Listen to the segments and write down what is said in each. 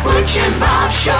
Butch and Bob Show.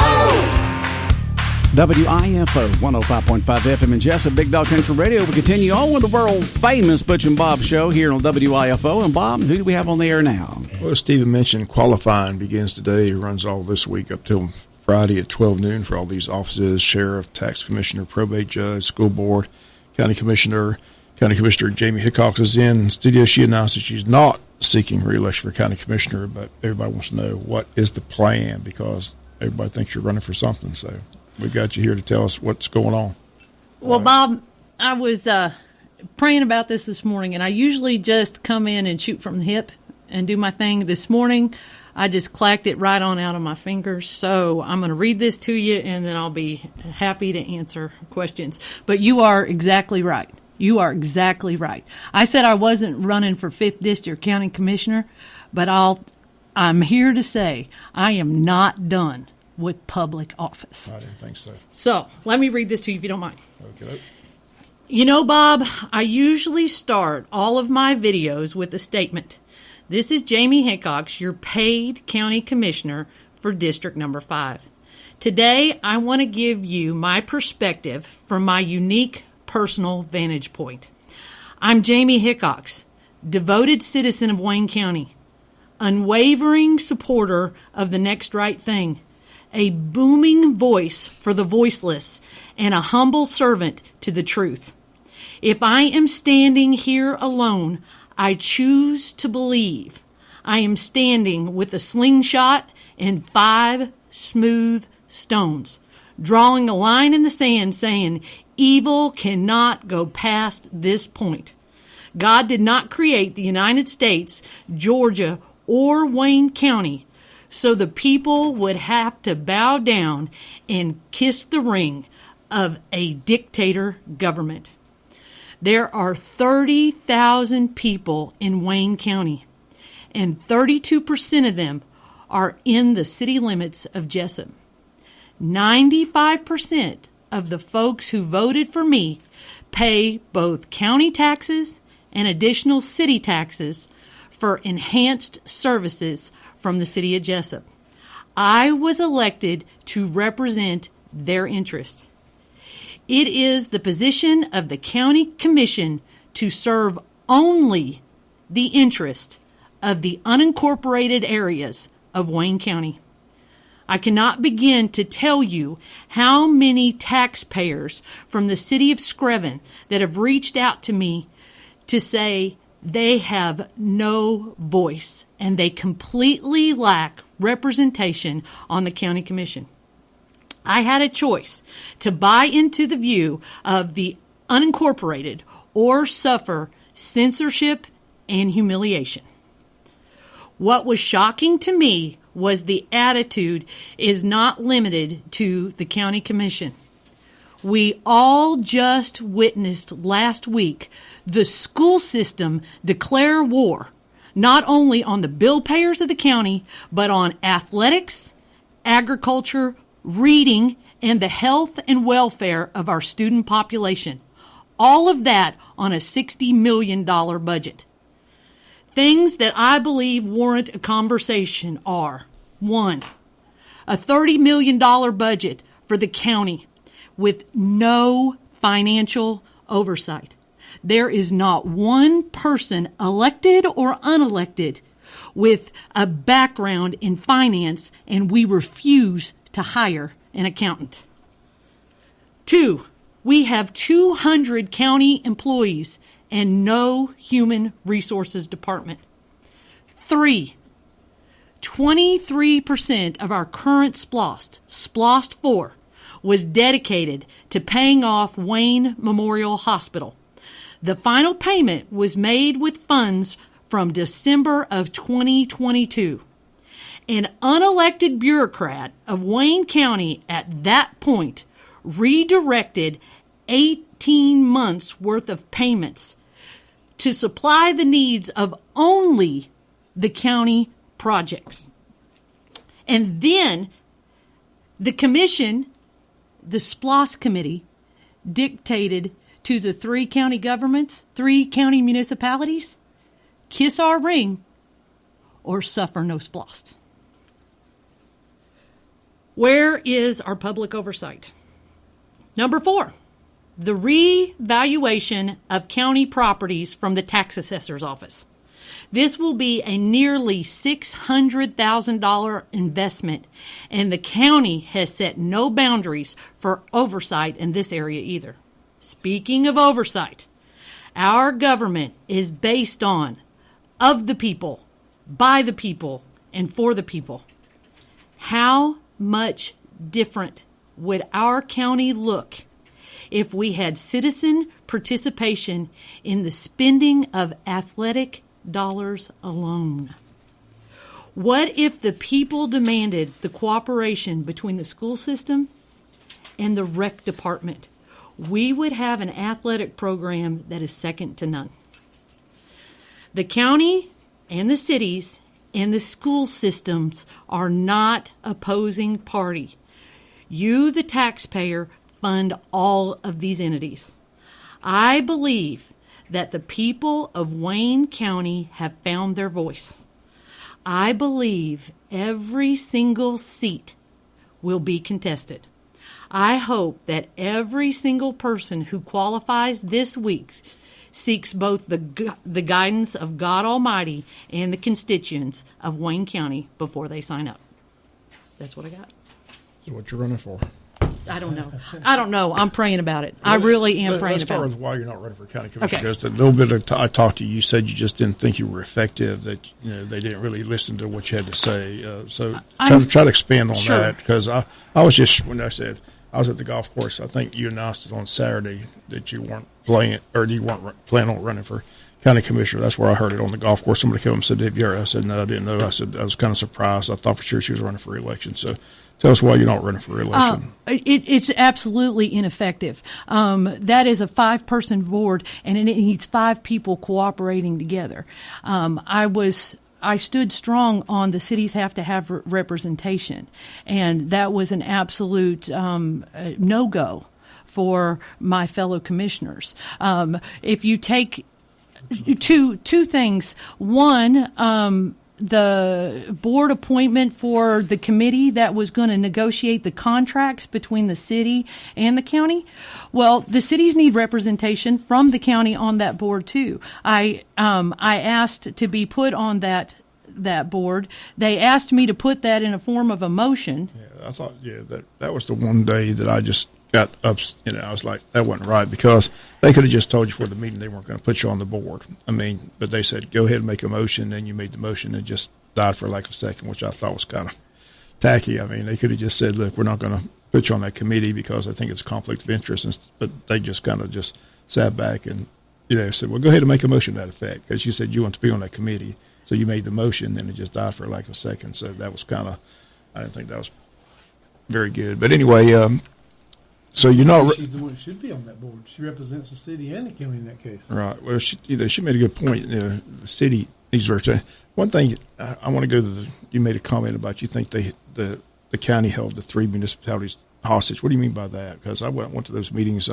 WIFO 105.5 FM in Jesup, Big Dog Country Radio. We continue on with the world-famous Butch and Bob Show here on WIFO. And, Bob, who do we have on the air now? Well, as Stephen mentioned, qualifying begins today. It runs all this week up till Friday at 12 noon for all these offices, sheriff, tax commissioner, probate judge, school board, county commissioner. County Commissioner Jamie Hickox is in studio. She announced that she's not seeking re-election for county commissioner, but everybody wants to know what is the plan because everybody thinks you're running for something. So we've got you here to tell us what's going on. Well, Bob, I was praying about this morning, and I usually just come in and shoot from the hip and do my thing. This morning, I just clacked it right on out of my fingers. So I'm going to read this to you, and then I'll be happy to answer questions. But you are exactly right. You are exactly right. I said I wasn't running for 5th District County Commissioner, but I'm here to say I am not done with public office. I didn't think so. So let me read this to you if you don't mind. Okay. You know, Bob, I usually start all of my videos with a statement. This is Jamie Hickox, your paid county commissioner for District Number 5. Today, I want to give you my perspective from my unique personal vantage point. I'm Jamie Hickox, devoted citizen of Wayne County, unwavering supporter of the next right thing, a booming voice for the voiceless, and a humble servant to the truth. If I am standing here alone, I choose to believe I am standing with a slingshot and 5 smooth stones, drawing a line in the sand saying, evil cannot go past this point. God did not create the United States, Georgia, or Wayne County so the people would have to bow down and kiss the ring of a dictator government. There are 30,000 people in Wayne County, and 32% of them are in the city limits of Jesup. 95% of the folks who voted for me pay both county taxes and additional city taxes for enhanced services from the city of Jesup. I was elected to represent their interest. It is the position of the county commission to serve only the interest of the unincorporated areas of Wayne County. I cannot begin to tell you how many taxpayers from the city of Screven that have reached out to me to say they have no voice and they completely lack representation on the county commission. I had a choice to buy into the view of the unincorporated or suffer censorship and humiliation. What was shocking to me was the attitude is not limited to the county commission. We all just witnessed last week the school system declare war, not only on the bill payers of the county, but on athletics, agriculture, reading, and the health and welfare of our student population. All of that on a $60 million budget. Things that I believe warrant a conversation are, 1, a $30 million budget for the county with no financial oversight. There is not one person, elected or unelected, with a background in finance, and we refuse to hire an accountant. 2, we have 200 county employees and no human resources department. 3, 23% of our current SPLOST 4, was dedicated to paying off Wayne Memorial Hospital. The final payment was made with funds from December of 2022. An unelected bureaucrat of Wayne County at that point redirected 18 months worth of payments to supply the needs of only the county projects. And then the commission, the SPLOST committee, dictated to the 3 county governments, 3 county municipalities, kiss our ring or suffer no SPLOST. Where is our public oversight? Number 4, the revaluation of county properties from the tax assessor's office. This will be a nearly $600,000 investment, and the county has set no boundaries for oversight in this area either. Speaking of oversight, our government is based on of the people, by the people, and for the people. How much different would our county look if we had citizen participation in the spending of athletic dollars alone? What if the people demanded the cooperation between the school system and the rec department? We would have an athletic program that is second to none. The county and the cities and the school systems are not opposing party. You, the taxpayer, fund all of these entities. I believe that the people of Wayne County have found their voice. I believe every single seat will be contested. I hope that every single person who qualifies this week seeks both the guidance of God Almighty and the constituents of Wayne County before they sign up. That's what I got. That's what you're running for. I don't know. I'm praying about it. I really am praying about it. As far as why you're not running for county commissioner goes, the little bit of I talked to you, you said you just didn't think you were effective, that they didn't really listen to what you had to say. So try to expand on that, because I was just, when I said I was at the golf course, I think you announced it on Saturday that you weren't planning on running for county commissioner. That's where I heard it, on the golf course. Somebody came up and said, "Have you heard?" I said, "No, I didn't know." I said, I was kind of surprised. I thought for sure she was running for re-election. So tell us why you're not running for re-election. It's absolutely ineffective. That is a 5-person board, and it needs 5 people cooperating together. I stood strong on the cities have to have representation, and that was an absolute no-go for my fellow commissioners. If you take two things, one, the board appointment for the committee that was going to negotiate the contracts between the city and the county. Well, the cities need representation from the county on that board too. I asked to be put on that board. They asked me to put that in a form of a motion. Yeah, I thought, that was the one day that I just got up. I was like, that wasn't right, because they could have just told you before the meeting they weren't going to put you on the board. But they said, go ahead and make a motion. And you made the motion and just died for like a second, which I thought was kind of tacky. They could have just said, look, we're not going to put you on that committee because I think it's a conflict of interest. But they just kind of just sat back and, said, well, go ahead and make a motion to that effect, because you said you want to be on that committee. So you made the motion, and it just died for like a second. So that was I didn't think that was very good. But anyway, so you're not. She's the one who should be on that board. She represents the city and the county in that case. Right. Well, she made a good point. The city needs to. One thing I want to go to you made a comment about, you think the county held the 3 municipalities hostage. What do you mean by that? Because I went to those meetings.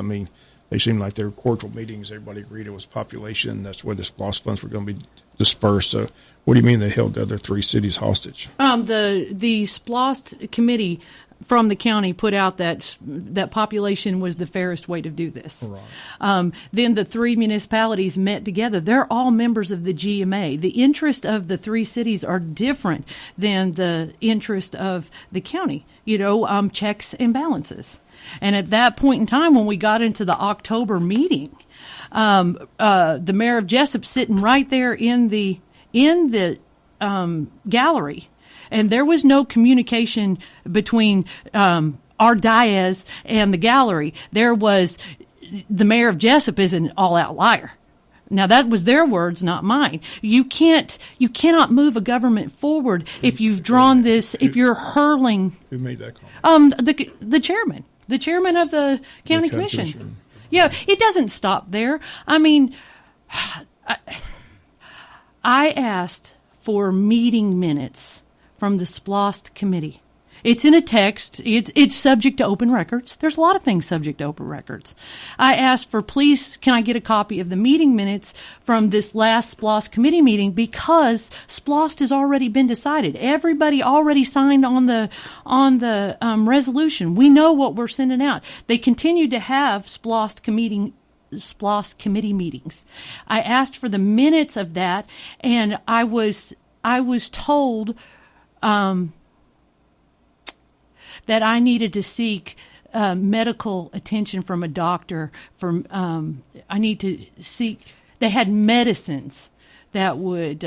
They seemed like they were cordial meetings. Everybody agreed it was population. That's where the SPLOST funds were going to be dispersed. So what do you mean they held the other 3 cities hostage? The SPLOST committee from the county put out that population was the fairest way to do this. Right. Then the 3 municipalities met together. They're all members of the GMA. The interest of the 3 cities are different than the interest of the county. Checks and balances. And at that point in time, when we got into the October meeting, the mayor of Jesup sitting right there in the gallery, and there was no communication between our dais and the gallery. There was, the mayor of Jesup is an all-out liar. Now, that was their words, not mine. You cannot move a government forward if you've drawn this, if you're hurling. Who made that comment? The chairman. The chairman of the county commission. Yeah, it doesn't stop there. I asked for meeting minutes from the SPLOST committee. It's in a text. It's subject to open records. There's a lot of things subject to open records. I asked for, please, can I get a copy of the meeting minutes from this last SPLOST committee meeting, because SPLOST has already been decided. Everybody already signed on the resolution. We know what we're sending out. They continue to have SPLOST committee meetings. I asked for the minutes of that, and I was told that I needed to seek medical attention from a doctor. I need to seek. They had medicines that would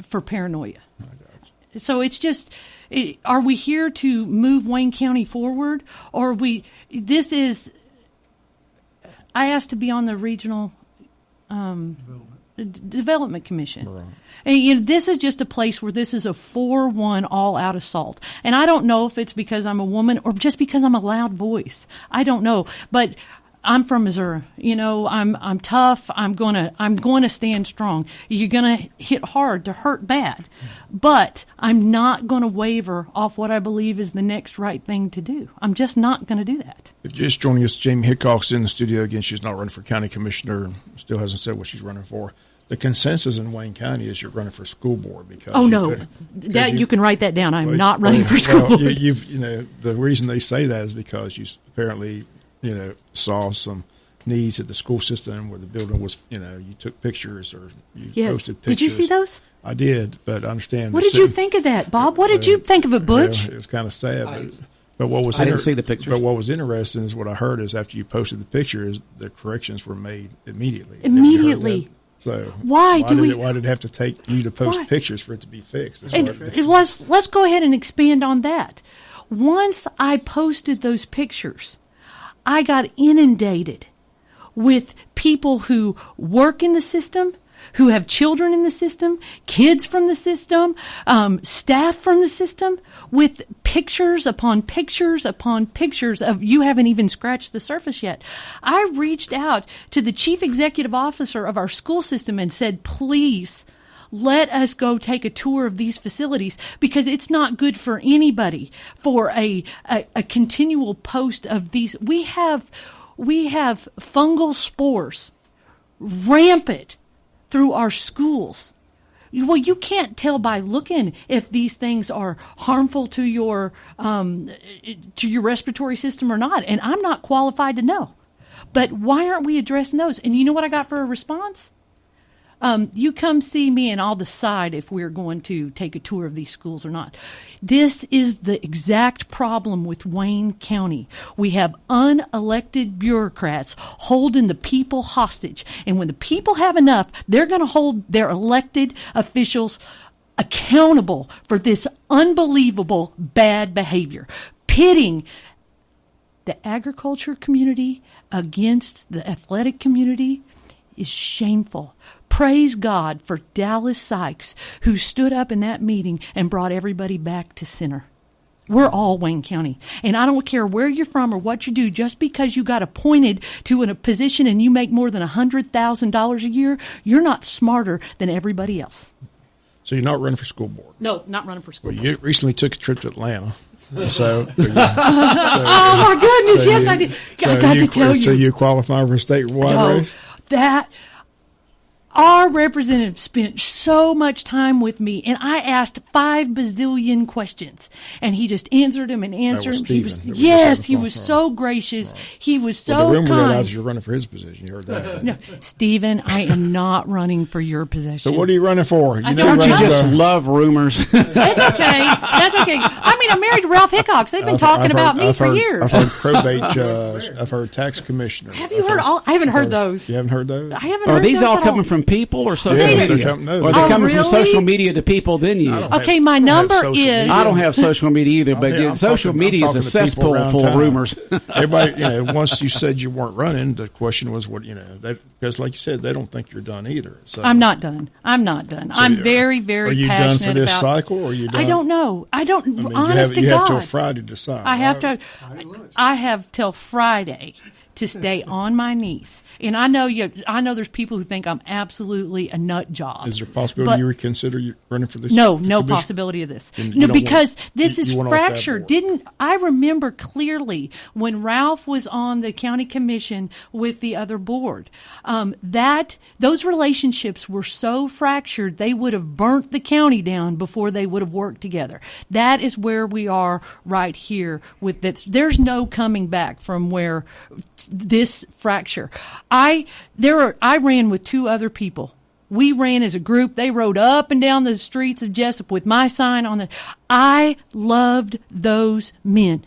for paranoia. So it's just, are we here to move Wayne County forward, or are we? This is. I asked to be on the regional development commission. Right. And this is just a place where this is a 4-1 all-out assault. And I don't know if it's because I'm a woman or just because I'm a loud voice. I don't know. But I'm from Missouri. I'm tough. I'm gonna stand strong. You're gonna hit hard to hurt bad. But I'm not gonna waver off what I believe is the next right thing to do. I'm just not gonna do that. If you're just joining us, Jamie Hickox in the studio again. She's not running for county commissioner. Still hasn't said what she's running for. The consensus in Wayne County is you're running for school board because. Oh no, you can write that down. I'm not running for school board. The reason they say that is because you apparently saw some needs at the school system where the building was. You took pictures or you posted pictures. Did you see those? I did, but I understand. What did you think of that, Bob? What did you think of it, Butch? It's kind of sad. But what was I didn't see the pictures. But what was interesting is what I heard is after you posted the pictures, the corrections were made immediately. Immediately. So why did it have to take you to post pictures for it to be fixed? Let's go ahead and expand on that. Once I posted those pictures, I got inundated with people who work in the system, who have children in the system, kids from the system, staff from the system, with pictures upon pictures upon pictures of you haven't even scratched the surface yet. I reached out to the chief executive officer of our school system and said, please, let us go take a tour of these facilities, because it's not good for anybody for a continual post of these. We have fungal spores rampant through our schools. Well, you can't tell by looking if these things are harmful to your respiratory system or not, and I'm not qualified to know. But why aren't we addressing those? And you know what I got for a response? You come see me and I'll decide if we're going to take a tour of these schools or not. This is the exact problem with Wayne County. We have unelected bureaucrats holding the people hostage. And when the people have enough, they're going to hold their elected officials accountable for this unbelievable bad behavior, pitting the agriculture community against the athletic community is shameful. Praise God for Dallas Sykes, who stood up in that meeting and brought everybody back to center. We're all Wayne County. And I don't care where you're from or what you do, just because you got appointed to a position and you make more than $100,000 a year, you're not smarter than everybody else. So you're not running for school board? No, not running for school board. You recently took a trip to Atlanta. Oh my goodness, yes I did. I got to tell you. So you qualify for a statewide race? Our representative spent so much time with me, and I asked 5 bazillion questions, and he just answered them and answered them. He was so gracious. Right. He was so kind. The rumor realized you're running for his position. You heard that? No, Stephen, I am not running for your position. So what are you running for? Don't you just love rumors? That's okay. That's okay. I mean, I'm married to Ralph Hickox. They've been talking about me for years. I've heard probate judge. I've heard tax commissioner. Have you heard all? I haven't heard those. You haven't heard those? I haven't heard those. Are these all coming from people or social media? Or are they coming from social media to people than you? Okay, my number is... I don't have social media either, but social media is a cesspool full of rumors. Everybody, once you said you weren't running, the question was, because like you said, they don't think you're done either. So. I'm not done. I'm very, very passionate about... Are you done for this cycle, or are you done? I don't know. Honest to God. You have till Friday to decide. I have till Friday to stay on my knees. And I know there's people who think I'm absolutely a nut job. Is there a possibility you reconsider running for this? No possibility of this. No, because this is fractured. I remember clearly when Ralph was on the county commission with the other board, that those relationships were so fractured they would have burnt the county down before they would have worked together. That is where we are right here with this. There's no coming back from where this fracture. I ran with two other people. We ran as a group. They rode up and down the streets of Jesup with my sign on it. I loved those men.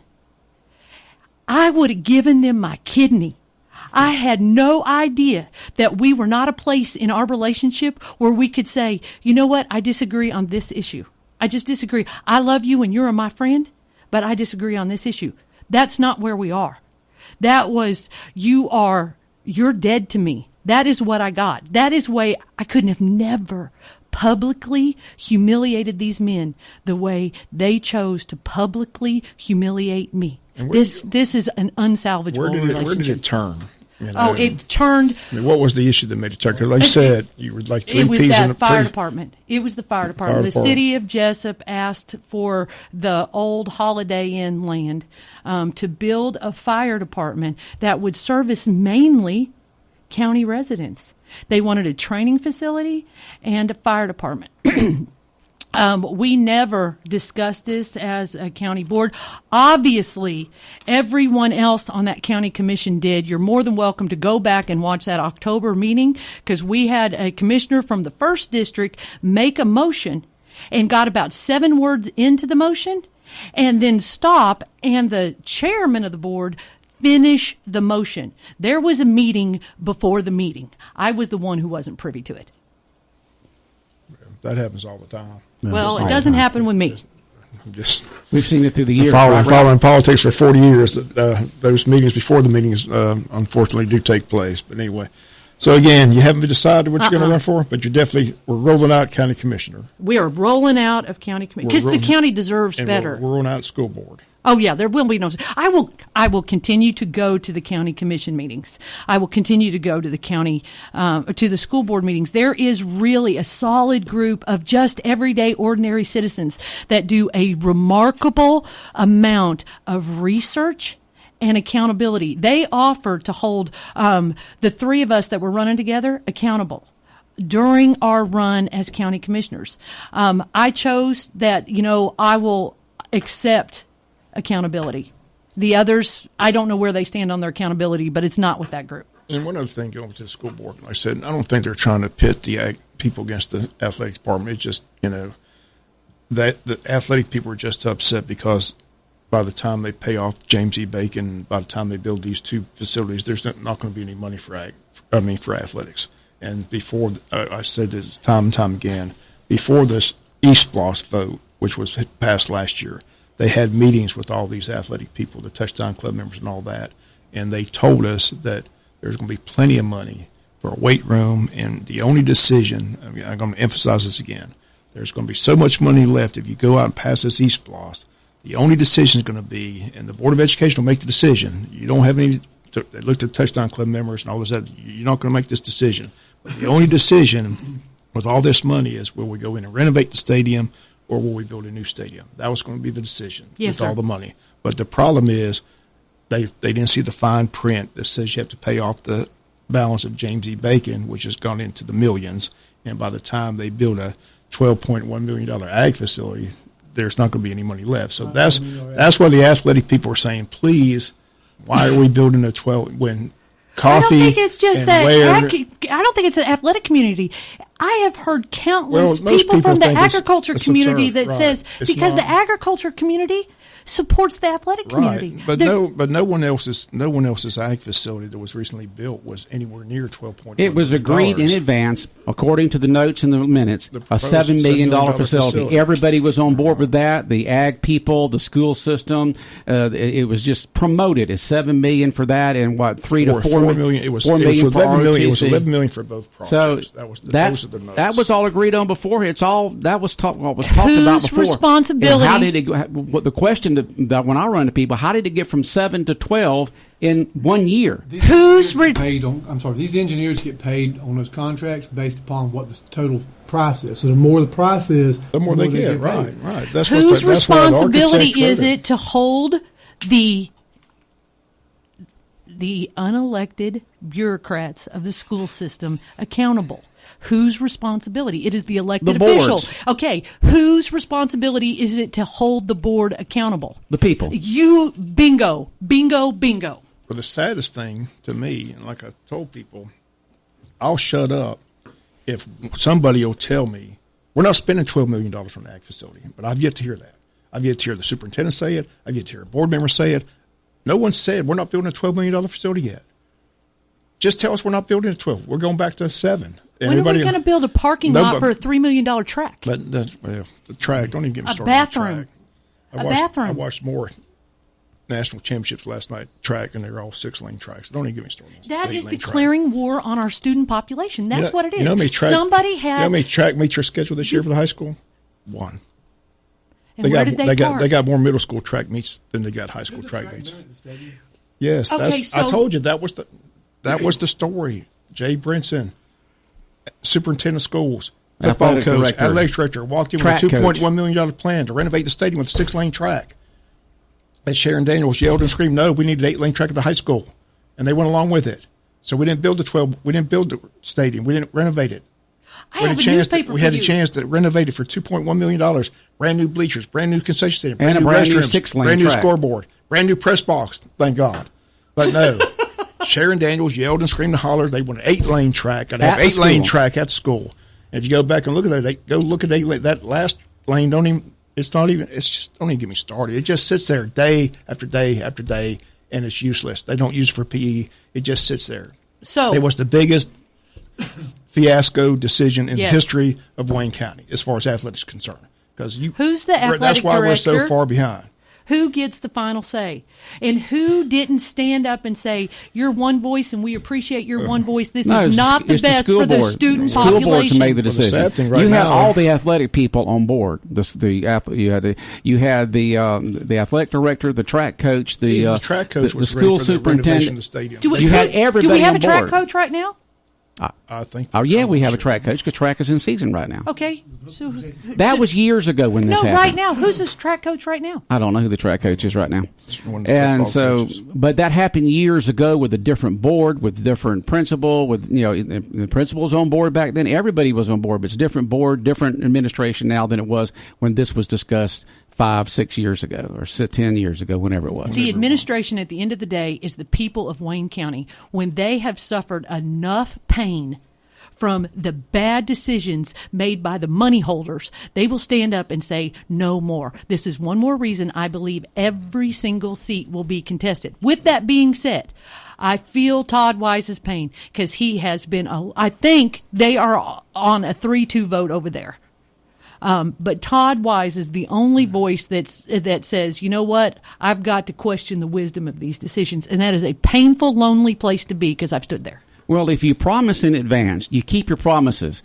I would have given them my kidney. I had no idea that we were not a place in our relationship where we could say, you know what, I disagree on this issue. I just disagree. I love you and you're my friend, but I disagree on this issue. That's not where we are. That was, you're dead to me. That is what I got. That is why I couldn't have never publicly humiliated these men the way they chose to publicly humiliate me. This is an unsalvageable relationship. Where did it turn? It turned. What was the issue that made it turn? Because like you said, you were like three peas in a It was that fire department. It was the fire department. The city of Jesup asked for the old Holiday Inn land to build a fire department that would service mainly county residents. They wanted a training facility and a fire department. We never discussed this as a county board. Obviously, everyone else on that county commission did. You're more than welcome to go back and watch that October meeting, because we had a commissioner from the 1st District make a motion and got about 7 words into the motion and then stop, and the chairman of the board finish the motion. There was a meeting before the meeting. I was the one who wasn't privy to it. That happens all the time. Well, it doesn't happen with me. We've seen it through the years. Following politics for 40 years, those meetings before the meetings, unfortunately, do take place. But anyway, so again, you haven't decided what you're going to run for, but we're rolling out county commissioner. We are rolling out of county commissioner because the county deserves better. We're rolling out school board. Oh yeah, there will be no. I will continue to go to the county commission meetings. I will continue to go to the county to the school board meetings. There is really a solid group of just everyday ordinary citizens that do a remarkable amount of research and accountability. They offer to hold the 3 of us that were running together accountable during our run as county commissioners. I chose that, I will accept accountability. The others, I don't know where they stand on their accountability, but it's not with that group. And one other thing going to the school board, like I said, I don't think they're trying to pit the people against the athletics department. It's just, that the athletic people are just upset because by the time they pay off James E. Bacon, by the time they build these 2 facilities, there's not going to be any money for athletics. And before, I said this time and time again, before this East Bloss vote, which was passed last year, they had meetings with all these athletic people, the touchdown club members and all that, and they told us that there's going to be plenty of money for a weight room, and the only decision, I'm going to emphasize this again, there's going to be so much money left if you go out and pass this East Bloss. The only decision is going to be, and the Board of Education will make the decision. You don't have any, they looked at touchdown club members and all this, you're not going to make this decision. But the only decision with all this money is will we go in and renovate the stadium, or will we build a new stadium? That was going to be the decision with all the money. But the problem is they didn't see the fine print that says you have to pay off the balance of James E. Bacon, which has gone into the millions. And by the time they build a $12.1 million ag facility, there's not going to be any money left. So that's why the athletic people are saying, please, why are we building a 12 when coffee? I don't think it's just that. I don't think it's an athletic community. I have heard countless people from the agriculture community that says because the agriculture community supports the athletic community. But no one else's ag facility that was recently built was anywhere near $12.1 It was agreed in advance, according to the notes in the minutes, a $7 million facility. Everybody was on board with that. The ag people, the school system. It was just promoted as $7 million for that, and what $3 to $4 million. It was $11 million. It was $11 million for both projects. So of the notes. That was all agreed on before. It's all that was what was talked about before. Whose responsibility? And how did it go? What the question that when I run to people, how did it get from 7 to 12 in 1 year? These engineers get paid on those contracts based upon what the total price is. So the more the price is, the more they get. Right. That's whose responsibility is it to hold the unelected bureaucrats of the school system accountable? Whose responsibility? It is the elected official. Okay, whose responsibility is it to hold the board accountable? The people. You, bingo, bingo, bingo. Well, the saddest thing to me, and like I told people, I'll shut up if somebody will tell me, we're not spending $12 million on the ag facility, but I've yet to hear that. I've yet to hear the superintendent say it. I've yet to hear a board member say it. No one said we're not building a $12 million facility yet. Just tell us we're not building a 12. We're going back to 7. When are we going to build a parking lot for a $3 million track? But the track, don't even get me started. Bathroom. On the track. I watched more national championships last night, track, and they're all 6-lane tracks. Don't even get me started. That is declaring war on our student population. That's what it is. You know how many track, somebody had. You know how many track meets are scheduled this year for the high school? 1. And they got more middle school track meets than they got high school track meets. Yes, okay, I told you that was the story. Jay Brinson, superintendent of schools, football coach, athletic director, walked in with a $2.1 million plan to renovate the stadium with a 6-lane track. And Sharon Daniels yelled and screamed, "No, we need an 8-lane track at the high school," and they went along with it. So we didn't build the 12. We didn't build the stadium. We didn't renovate it. We had a chance to renovate it for $2.1 million. Brand new bleachers, brand new concession stand, brand new restrooms, 6-lane brand new track. scoreboard, brand new press box. Thank God. But no, Sharon Daniels yelled and screamed and hollered. They want an 8-lane track. I'd have 8-lane track at school. And if you go back and look at that, go look at that last lane. Don't even get me started. It just sits there day after day after day, and it's useless. They don't use it for PE. It just sits there. So it was the biggest fiasco decision in the history of Wayne County as far as athletics is concerned. Who's the athletic That's why director? we're so far behind. Who gets the final say? And who didn't stand up and say, "You're one voice and we appreciate your one voice. This is not the best for the student population." The school board to make the decision. The sad thing right you had now, all the athletic people on board. You had the athletic director, the track coach, the track coach, the school superintendent. Of the stadium. You had everybody. Do we have on a track board. coach right now? I think. Oh yeah, we have a track coach because track is in season right now. Okay, That was years ago when this happened. right now. Who's this track coach right now? I don't know who the track coach is right now. And so, but that happened years ago with a different board, with different principal, with the principals on board back then. Everybody was on board, but it's a different board, different administration now than it was when this was discussed 5-6 years ago or 10 years ago, whenever it was. The administration at the end of the day is the people of Wayne County. When they have suffered enough pain from the bad decisions made by the money holders, they will stand up and say, no more. This is one more reason I believe every single seat will be contested. With that being said, I feel Todd Wise's pain because he has been, I think they are on a 3-2 vote over there. But Todd Wise is the only voice that says, you know what, I've got to question the wisdom of these decisions. And that is a painful, lonely place to be because I've stood there. Well, if you promise in advance, you keep your promises.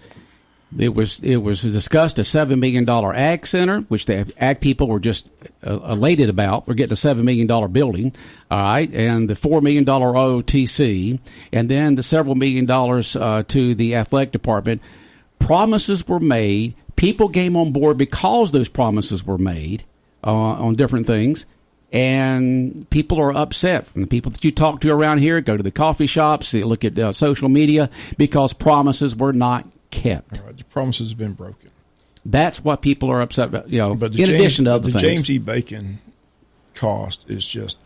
It was discussed a $7 million ag center, which the ag people were just elated about. We're getting a $7 million building, all right, and the $4 million OTC, and then the several $1 million to the athletic department. Promises were made. People came on board because those promises were made on different things. And people are upset. From the people that you talk to around here, go to the coffee shops, they look at social media, because promises were not kept. All right, the promises have been broken. That's what people are upset about. But in addition to other things. The James E. Bacon cost is just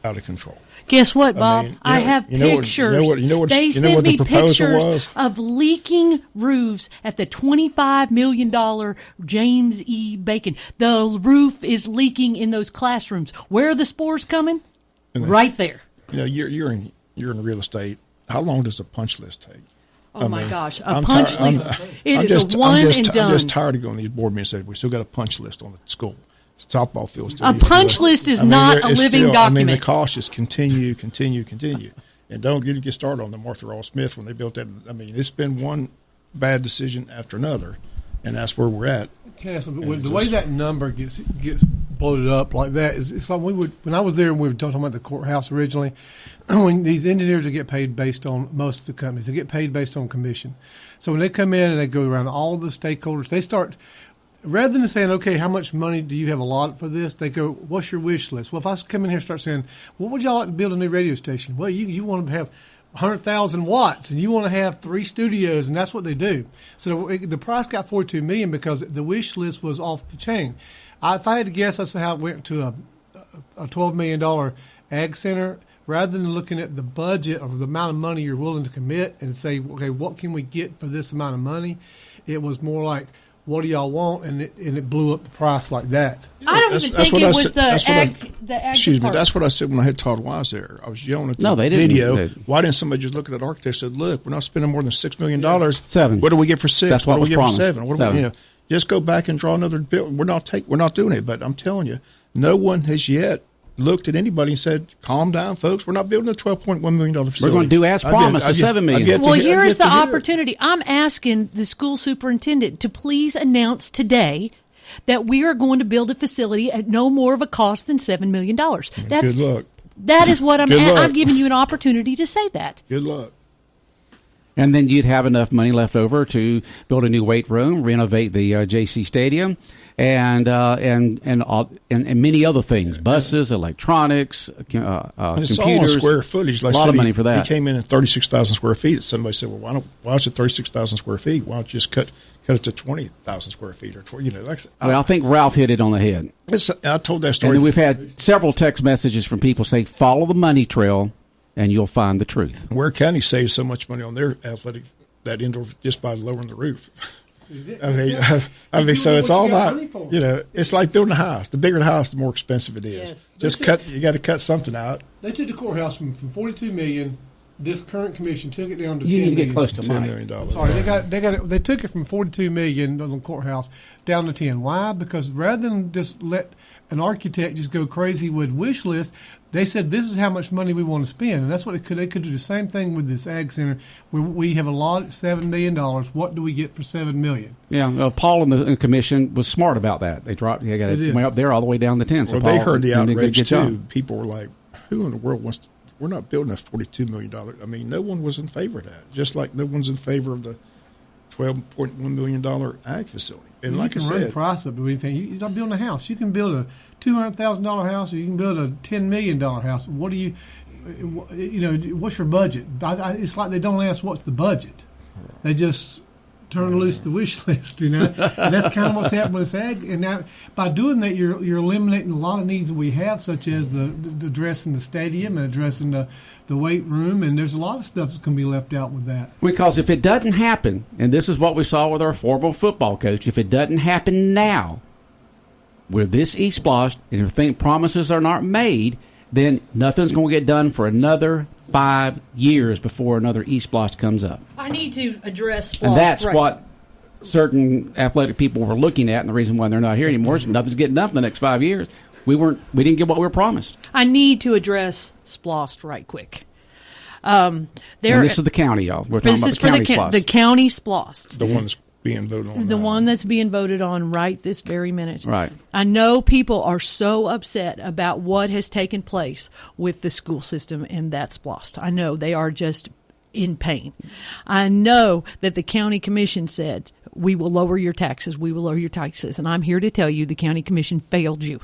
out of control. Guess what, Bob? I have pictures. They sent me pictures of leaking roofs at the $25 million James E. Bacon. The roof is leaking in those classrooms. Where are the spores coming? Right there. You're in real estate. How long does a punch list take? Oh, my gosh. A punch list. It is a one and done. I'm just tired of going to these board meetings and saying, we still got a punch list on the school. Softball field. A punch list is not a living document. The costs just continue. And don't get started on the Martha Ross Smith when they built that. It's been one bad decision after another, and that's where we're at. The way that number gets bloated up like that is, it's like when I was there and we were talking about the courthouse originally, when these engineers get paid based on, most of the companies, they get paid based on commission. So when they come in and they go around all the stakeholders, they start, rather than saying, okay, how much money do you have allotted for this? They go, what's your wish list? Well, if I come in here and start saying, what would y'all like to build a new radio station? Well, you want to have 100,000 watts, and you want to have 3 studios, and that's what they do. So the price got $42 million because the wish list was off the chain. If I had to guess, that's how it went to a $12 million ag center. Rather than looking at the budget or the amount of money you're willing to commit and say, okay, what can we get for this amount of money? It was more like, what do y'all want? And it blew up the price like that. I don't even think it was the ag. Excuse me, that's what I said when I had Todd Wise there. I was yelling at the video. Why didn't somebody just look at that architect and said, look, we're not spending more than $6 million. Yes. 7. What do we get for 6? That's what do was we get promised. for 7? What do we, just go back and draw another bill. We're not doing it. But I'm telling you, no one has yet looked at anybody and said, calm down, folks. We're not building a $12.1 million facility. We're going to do as promised, the $7 million. Well, here is the opportunity. I'm asking the school superintendent to please announce today that we are going to build a facility at no more of a cost than $7 million. Good luck. That is what I'm giving you an opportunity to say that. Good luck. And then you'd have enough money left over to build a new weight room, renovate the JC Stadium, and many other things, buses, electronics, computers. It's all on square footage. Like a lot of money for that. He came in at 36,000 square feet. Somebody said, well, why is it 36,000 square feet? Why don't you just cut it to 20,000 square feet? Or I think Ralph hit it on the head. I told that story. And we've had several text messages from people saying, follow the money trail, and you'll find the truth. Ware County saves so much money on their athletic, that indoor, just by lowering the roof. I mean, so it's all about, it's like building a house. The bigger the house, the more expensive it is. Yes. You got to cut something out. They took the courthouse from $42 million. This current commission took it down to $10 million. You need to get close to $10 million. Sorry, they took it from $42 million on the courthouse down to 10. Why? Because rather than just let an architect just go crazy with wish lists, they said this is how much money we want to spend, and that's what they could do the same thing with this ag center where we have allotted $7 million. What do we get for $7 million? Yeah, Paul and the commission was smart about that. They got it way up there all the way down to 10. So well, Paul, they heard the outrage too. Job. People were like, "Who in the world wants to?" We're not building a $42 million. I mean, no one was in favor of that. Just like no one's in favor of the $12.1 million ag facility. And you like can I run said, the price up to anything. You're not building a house. You can build a $200,000 house, or you can build a $10 million house. What do what's your budget? It's like they don't ask what's the budget. They just turn loose the wish list, And that's kind of what's happening with ag. And now, by doing that, you're eliminating a lot of needs that we have, such as the addressing the stadium and addressing the weight room, and there's a lot of stuff that's going to be left out with that. Because if it doesn't happen, and this is what we saw with our former football coach, if it doesn't happen now, with this E-Splosh, and if promises are not made, then nothing's going to get done for another 5 years before another E-Splosh comes up. I need to address Splosh. And that's what certain athletic people were looking at, and the reason why they're not here anymore is nothing's getting done for the next 5 years. We didn't get what we were promised. I need to address Splosh right quick. And this is the county, y'all. We're talking about the county Splosh. The county Splosh. The one that's being voted on. The one that's being voted on right this very minute. Right. I know people are so upset about what has taken place with the school system and that Splosh. I know they are just in pain. I know that the county commission said, we will lower your taxes, we will lower your taxes. And I'm here to tell you the county commission failed you.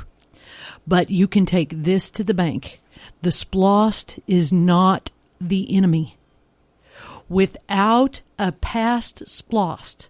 But you can take this to the bank. The Splosh is not the enemy. Without a past Splosh,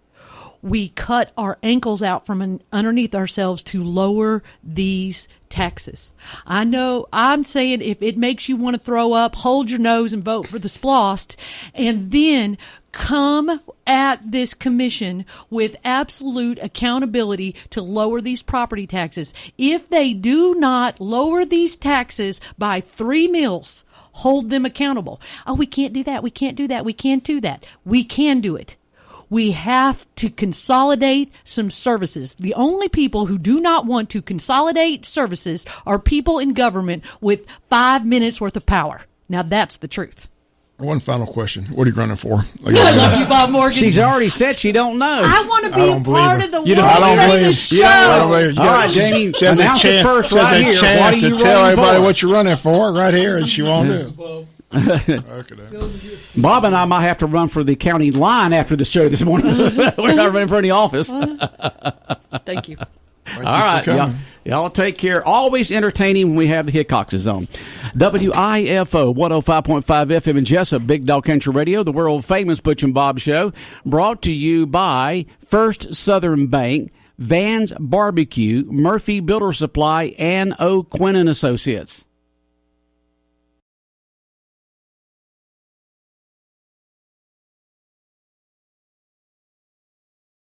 we cut our ankles out from underneath ourselves to lower these taxes. I know I'm saying if it makes you want to throw up, hold your nose and vote for the Splosh, and then come at this commission with absolute accountability to lower these property taxes. If they do not lower these taxes by 3 mills, hold them accountable. Oh, we can't do that. We can't do that. We can't do that. We can do it. We have to consolidate some services. The only people who do not want to consolidate services are people in government with 5 minutes worth of power. Now that's the truth. One final question. What are you running for? I love you, Bob Morgan. She's already said she don't know. I want to be a part of the I don't believe show. I don't believe. All right, Jamie, she has announce it first she has right a here. chance What are to you tell running everybody for? what you're running for right here, and she won't do it. Bob and I might have to run for the county line after the show this morning. We're not running for any office. Thank you. Thank All you right, for coming. y'all take care. Always entertaining when we have the Hickoxes on. WIFO 105.5 FM in Jesup, Big Dog Country Radio, the world famous Butch and Bob Show, brought to you by First Southern Bank, Van's Barbecue, Murphy Builder Supply, and O'Quinn and Associates.